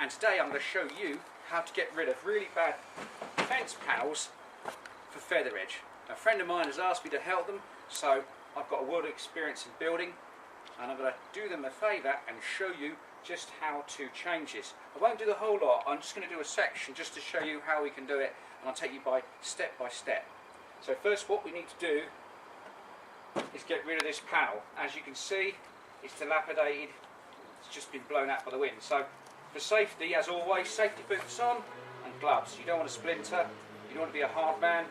and today I'm going to show you how to get rid of really bad fence panels for feather edge. A friend of mine has asked me to help them, so I've got a world of experience in building, and I'm going to do them a favour and show you just how to change this. I won't do the whole lot, I'm just going to do a section just to show you how we can do it, and I'll take you by step. So first what we need to do is get rid of this panel. As you can see, it's dilapidated, it's just been blown out by the wind. So for safety, as always, safety boots on and gloves. You don't want to splinter, you don't want to be a hard man,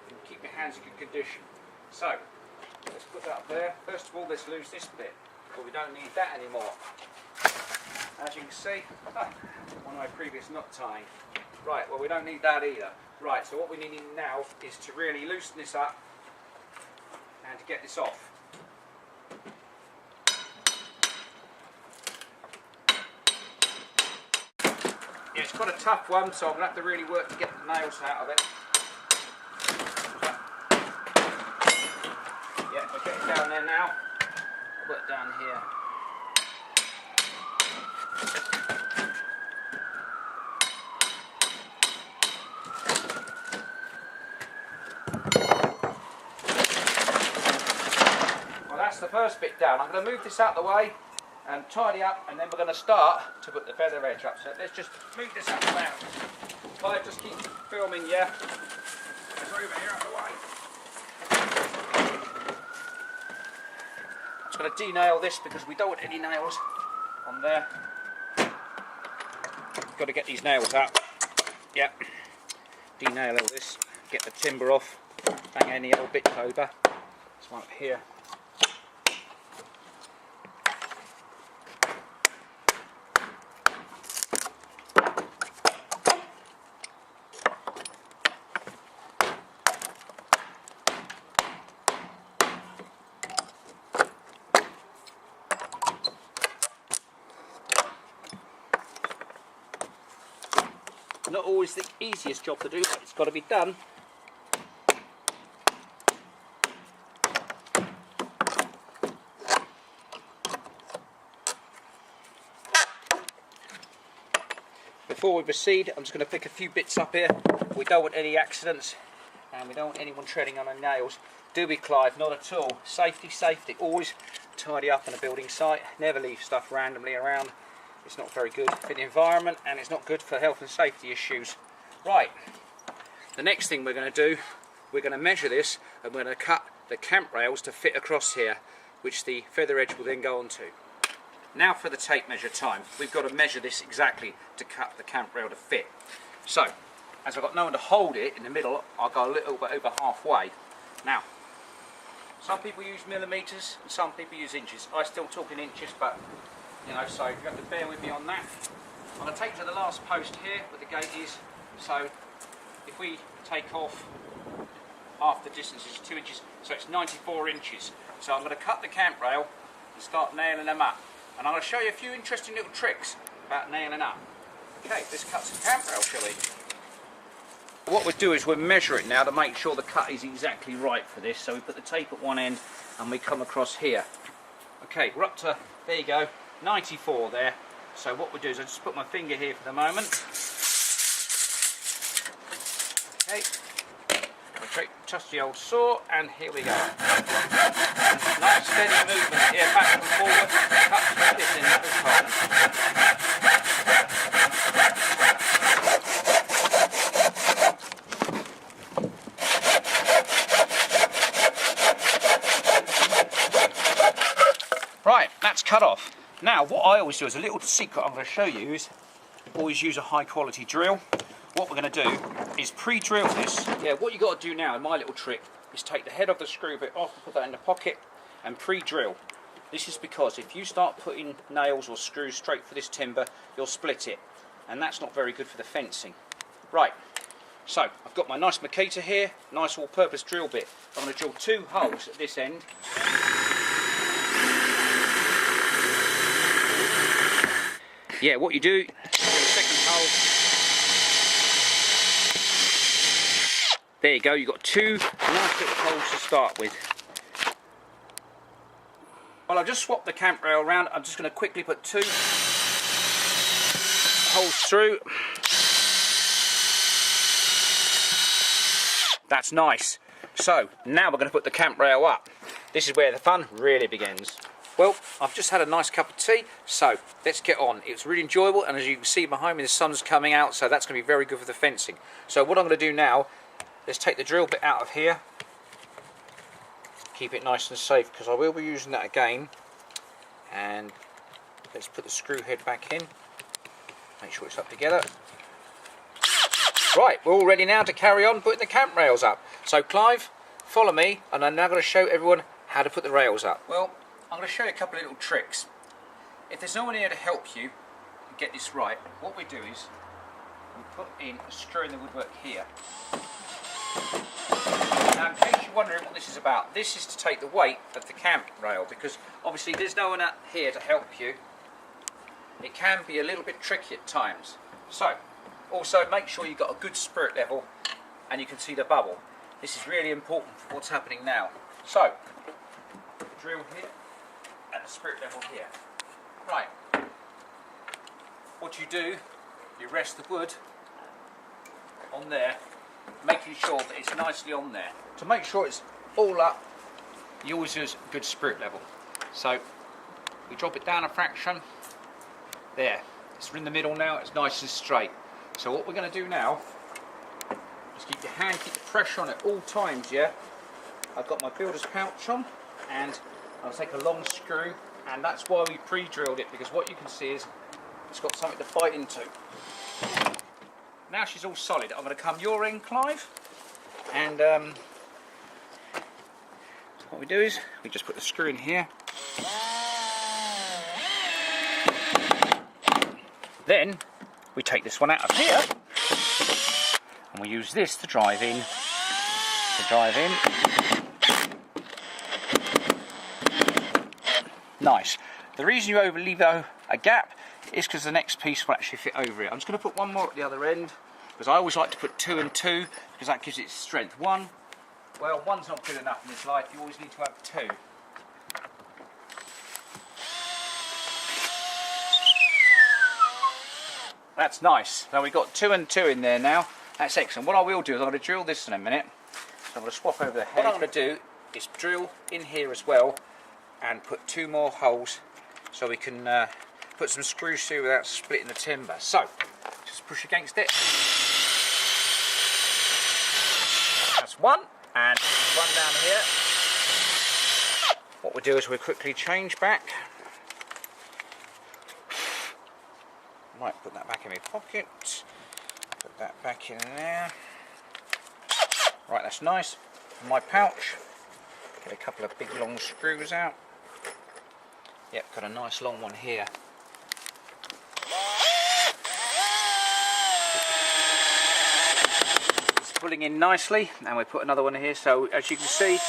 and keep your hands in good condition. So let's put that up there. First of all, let's lose this bit, but we don't need that anymore. As you can see, one of my previous knot tying. Right, well we don't need that either. Right, so what we need now is to really loosen this up and to get this off. Yeah, it's quite a tough one, so I'm going to have to really work to get the nails out of it. Yeah, we'll get it down there now. I'll work down here. The first bit down. I'm going to move this out of the way and tidy up, and then we're going to start to put the feather edge up. So let's just move this out of the way. I'll just keep filming, yeah. It's over here out of the way. I'm just going to denail this because we don't want any nails on there. Got to get these nails out. Yep. Denail all this. Get the timber off. Bang any old bits over. This one up here. Not always the easiest job to do, but it's got to be done. Before we proceed, I'm just going to pick a few bits up here. We don't want any accidents, and we don't want anyone treading on our nails. Do we, Clive? Not at all. Safety, safety. Always tidy up on a building site. Never leave stuff randomly around. It's not very good for the environment, and it's not good for health and safety issues. Right, the next thing we're going to do, we're going to measure this, and we're going to cut the camp rails to fit across here, which the feather edge will then go onto. Now for the tape measure time. We've got to measure this exactly to cut the camp rail to fit. So, as I've got no one to hold it in the middle, I'll go a little bit over halfway. Now, some people use millimetres and some people use inches. I still talk in inches, but you know, so you have to bear with me on that. I'm going to take to the last post here where the gate is. So if we take off half the distance is 2 inches, so it's 94 inches. So I'm going to cut the camp rail and start nailing them up. And I'm going to show you a few interesting little tricks about nailing up. Okay, let's cut some camp rail, shall we? What we'll do is we'll measure it now to make sure the cut is exactly right for this. So we put the tape at one end and we come across here. Okay, we're up to, there you go, 94 there. So what we'll do is I'll just put my finger here for the moment. Okay, we'll take trusty old saw, and here we go. Nice steady movement here, back and forward. Cut like this in that Right, that's cut off. Now, what I always do is a little secret I'm going to show you is always use a high quality drill. What we're going to do is pre-drill this. Yeah, what you got to do now, my little trick, is take the head of the screw bit off, put that in the pocket, and pre-drill. This is because if you start putting nails or screws straight for this timber, you'll split it, and that's not very good for the fencing. Right, so I've got my nice Makita here, nice all-purpose drill bit. I'm going to drill 2 holes at this end. Yeah, what you do, the second hole. There you go, you've got 2 nice little holes to start with. Well, I've just swapped the camp rail around. I'm just going to quickly put 2 holes through. That's nice. So now we're going to put the camp rail up. This is where the fun really begins. Well, I've just had a nice cup of tea, so let's get on. It's really enjoyable, and as you can see behind me, the sun's coming out, so that's going to be very good for the fencing. So what I'm going to do now, let's take the drill bit out of here. Keep it nice and safe, because I will be using that again. And let's put the screw head back in. Make sure it's up together. Right, we're all ready now to carry on putting the camp rails up. So Clive, follow me, and I'm now going to show everyone how to put the rails up. Well, I'm going to show you a couple of little tricks. If there's no one here to help you get this right, what we do is we put in a screw in the woodwork here. Now, in case you're wondering what this is about, this is to take the weight of the camp rail, because obviously there's no one out here to help you. It can be a little bit tricky at times. So, also make sure you've got a good spirit level and you can see the bubble. This is really important for what's happening now. So, drill here and the spirit level here. Right. What you do, you rest the wood on there, making sure that it's nicely on there. To make sure it's all up, you always use good spirit level. So, we drop it down a fraction. There. It's in the middle now, it's nice and straight. So what we're going to do now, just keep your hand, keep the pressure on at all times, yeah? I've got my builder's pouch on, and I'll take a long screw, and that's why we pre-drilled it, because what you can see is it's got something to bite into. Now she's all solid. I'm going to come your end, Clive, and what we do is we just put the screw in here. Then we take this one out of here, and we use this to drive in. Nice. The reason you leave a gap is because the next piece will actually fit over it. I'm just going to put one more at the other end, because I always like to put 2 and 2, because that gives it strength. One's not good enough in this life. You always need to have 2. That's nice. So we've got 2 and 2 in there now. That's excellent. What I will do is I'm going to drill this in a minute. So I'm going to swap over the head. What I'm going to do is drill in here as well and put 2 more holes so we can put some screws through without splitting the timber. So, just push against it. That's one, and one down here. What we'll do is we'll quickly change back. Might put that back in my pocket, put that back in there. Right, that's nice. My pouch, get a couple of big long screws out. Yep, got a nice long one here. It's pulling in nicely, and we put another one here. So as you can see,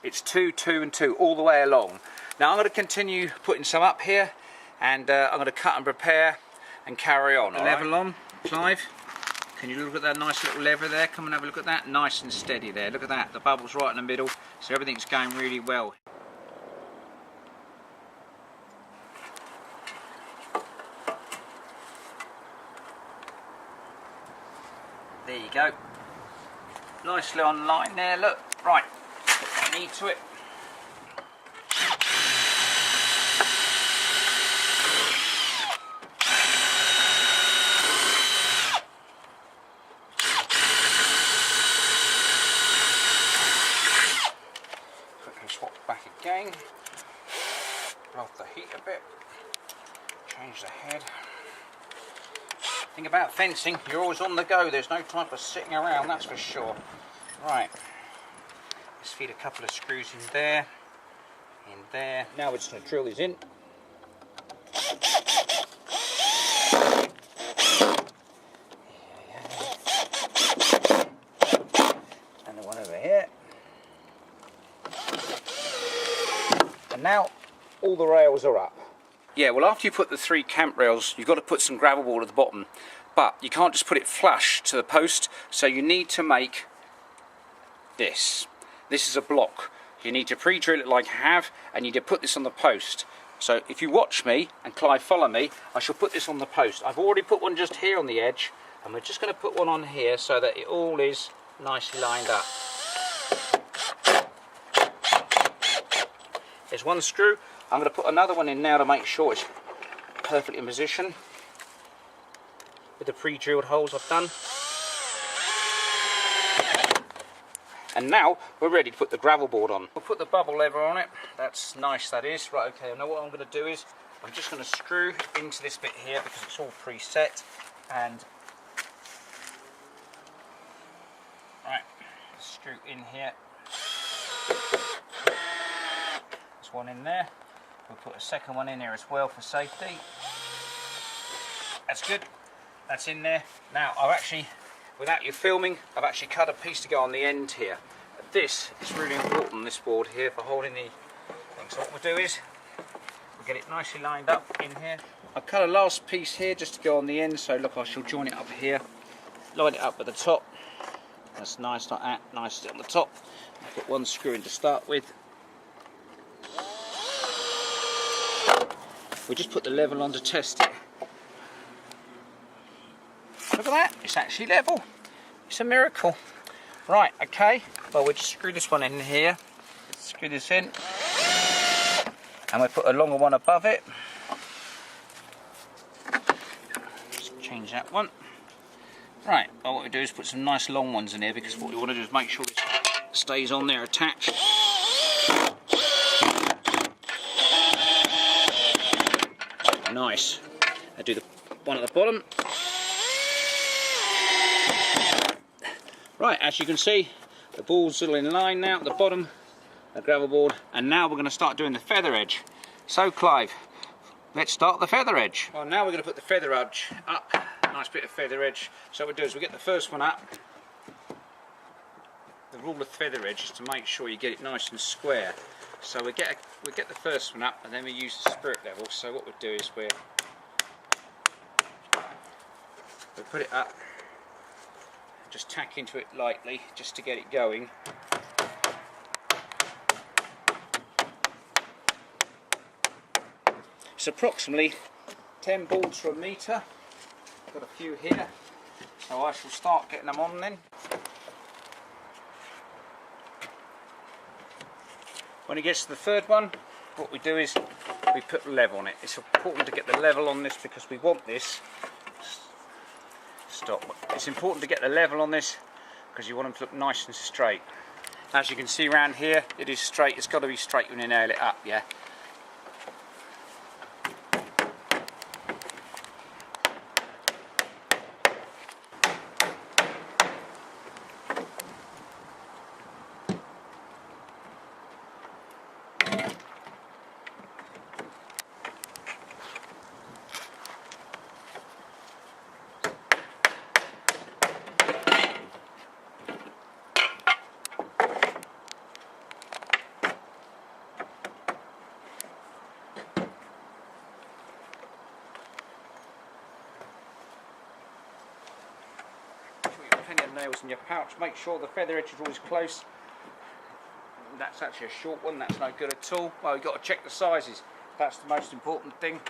it's 2, 2 and 2 all the way along. Now I'm going to continue putting some up here, and I'm going to cut and prepare and carry on. Level on, Clive. Can you look at that nice little lever there? Come and have a look at that. Nice and steady there. Look at that. The bubble's right in the middle, so everything's going really well. There you go. Nicely on line there, look. Right, put that knee to it. Again, blow off the heat a bit, change the head. Thing about fencing, you're always on the go, there's no time for sitting around, that's for sure. Right, let's feed a couple of screws in there, Now we're just going to drill these in. And the one over here. Now all the rails are up. Yeah, well, after you put the 3 camp rails, you've got to put some gravel wall at the bottom, but you can't just put it flush to the post, so you need to make this. This is a block. You need to pre-drill it like I have, and you need to put this on the post. So if you watch me and Clive follow me, I shall put this on the post. I've already put one just here on the edge, and we're just going to put one on here so that it all is nicely lined up. There's one screw. I'm going to put another one in now to make sure it's perfectly in position with the pre-drilled holes I've done. And now we're ready to put the gravel board on. We'll put the bubble lever on it. That's nice, that is. Right, okay, now what I'm going to do is I'm just going to screw into this bit here because it's all preset. And right, screw in here. There's one in there. We'll put a second one in there as well for safety. That's good. That's in there. Now I've actually, without you filming, I've actually cut a piece to go on the end here. This is really important, this board here, for holding the thing. So what we'll do is we'll get it nicely lined up in here. I've cut a last piece here just to go on the end. So look, I shall join it up here, line it up at the top. That's nice like that, nicely on the top. I'll put one screw in to start with. We just put the level on to test it. Look at that, it's actually level. It's a miracle. Right, okay, well we'll just screw this one in here. Let's screw this in. And we'll put a longer one above it. Just change that one. Right, well what we do is put some nice long ones in here because what we want to do is make sure this stays on there attached. Nice. I do the one at the bottom. Right, as you can see, the ball's all in line now at the bottom, the gravel board, and now we're going to start doing the feather edge. So Clive, let's start the feather edge. Well, now we're going to put the feather edge up, nice bit of feather edge. So what we do is we get the first one up. The rule of feather edge is to make sure you get it nice and square. So we get the first one up, and then we use the spirit level. So what we do is we put it up. Just tack into it lightly just to get it going. It's approximately 10 balls per metre. Got a few here, so I shall start getting them on then. When it gets to the third one, what we do is we put level on it. It's important to get the level on this because we want this. Stop. It's important to get the level on this because you want them to look nice and straight. As you can see around here, it is straight. It's got to be straight when you nail it up, yeah. Plenty of nails in your pouch. Make sure the feather edge is always close. That's actually a short one, that's no good at all. Well, you've got to check the sizes. That's the most important thing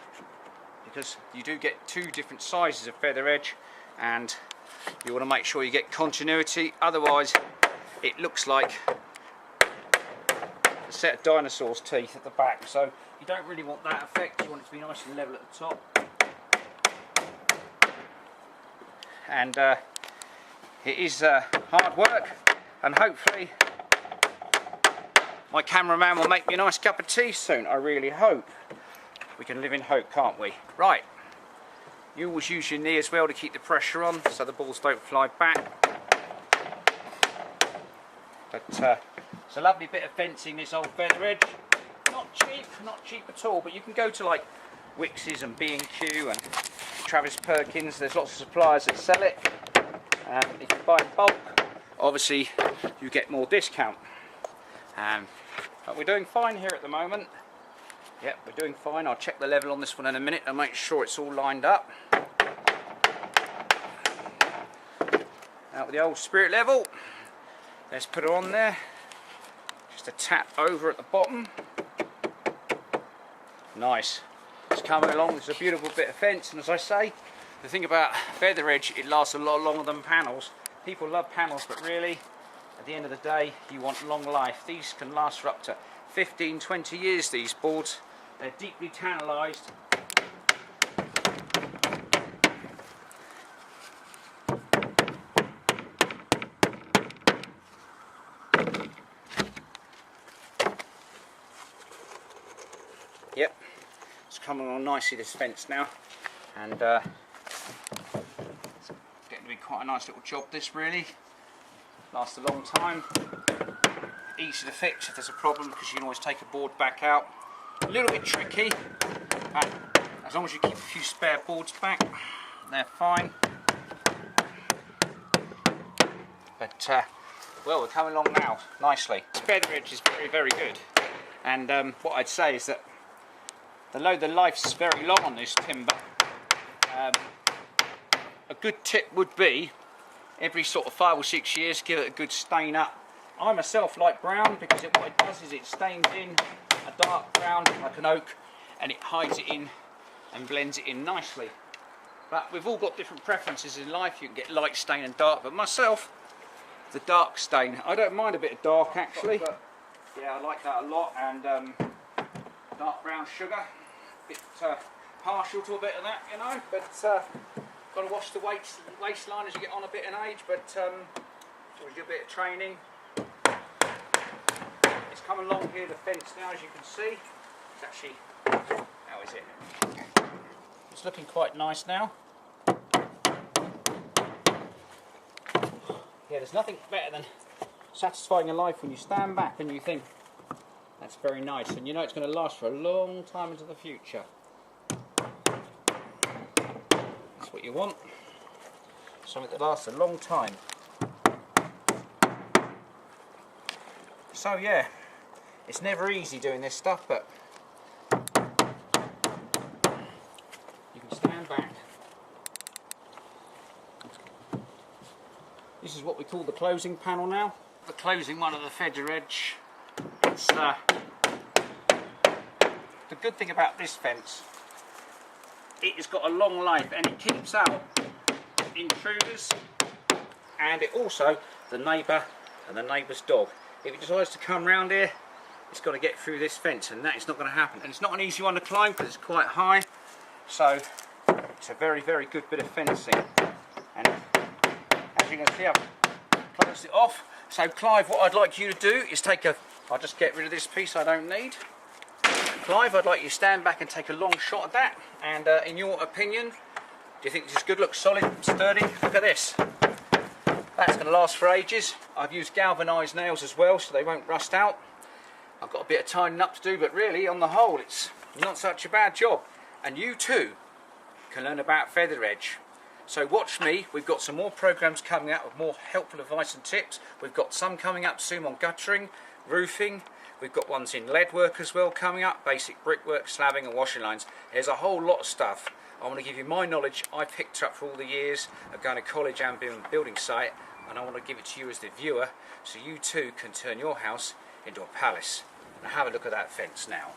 because you do get two different sizes of feather edge and you want to make sure you get continuity, otherwise it looks like a set of dinosaur's teeth at the back. So you don't really want that effect, you want it to be nice and level at the top. And it is hard work, and hopefully my cameraman will make me a nice cup of tea soon. I really hope. We can live in hope, can't we? Right, you always use your knee as well to keep the pressure on so the balls don't fly back. But it's a lovely bit of fencing, this old feather edge. Not cheap at all, but you can go to like Wickes and B&Q and Travis Perkins. There's lots of suppliers that sell it. If you buy in bulk, obviously you get more discount. But we're doing fine here at the moment. Yep, we're doing fine. I'll check the level on this one in a minute and make sure it's all lined up. Now with the old spirit level, let's put it on there. Just a tap over at the bottom. Nice. It's coming along. It's a beautiful bit of fence, and as I say, the thing about feather edge, it lasts a lot longer than panels. People love panels, but really, at the end of the day, you want long life. These can last for up to 15, 20 years, these boards. They're deeply tannalised. Yep, it's coming on nicely, this fence now, and it's getting to be quite a nice little job, this really. Lasts a long time, easy to fix if there's a problem, because you can always take a board back out. A little bit tricky, but as long as you keep a few spare boards back, they're fine. But well, we're coming along now nicely. This feather edge is very, very good, and what I'd say is that although the life's very long on this timber, a good tip would be every sort of 5 or 6 years give it a good stain up. I myself like brown because what it does is it stains in a dark brown like an oak, and it hides it in and blends it in nicely. But we've all got different preferences in life. You can get light stain and dark, but myself, the dark stain. I don't mind a bit of dark actually. Yeah, I like that a lot, and dark brown sugar. Bit partial to a bit of that, you know, but got to watch the waistline as you get on a bit in age, but always do a bit of training. It's coming along here, the fence now, as you can see. It's actually, how is it? It's looking quite nice now. Yeah, there's nothing better than satisfying your life when you stand back and you think, that's very nice, and you know it's going to last for a long time into the future. That's what you want. Something that lasts a long time. So yeah, it's never easy doing this stuff, but you can stand back. This is what we call the closing panel now. The closing one of the feather edge. It's, the good thing about this fence, it has got a long life and it keeps out intruders, and it also, the neighbour and the neighbour's dog, if it decides to come round here, it's got to get through this fence, and that is not going to happen. And it's not an easy one to climb because it's quite high, so it's a very, very good bit of fencing. And as you can see, I've closed it off. So Clive, what I'd like you to do is I'll just get rid of this piece I don't need. Clive, I'd like you to stand back and take a long shot at that, and in your opinion, do you think this is good? Looks solid, sturdy? Look at this. That's going to last for ages. I've used galvanised nails as well, so they won't rust out. I've got a bit of tidying up to do, but really, on the whole, it's not such a bad job. And you too can learn about feather edge. So watch me. We've got some more programs coming out with more helpful advice and tips. We've got some coming up soon on guttering, roofing. We've got ones in lead work as well coming up, basic brickwork, slabbing and washing lines. There's a whole lot of stuff. I want to give you my knowledge I picked up for all the years of going to college and being a building site, and I want to give it to you as the viewer, so you too can turn your house into a palace. Now have a look at that fence now.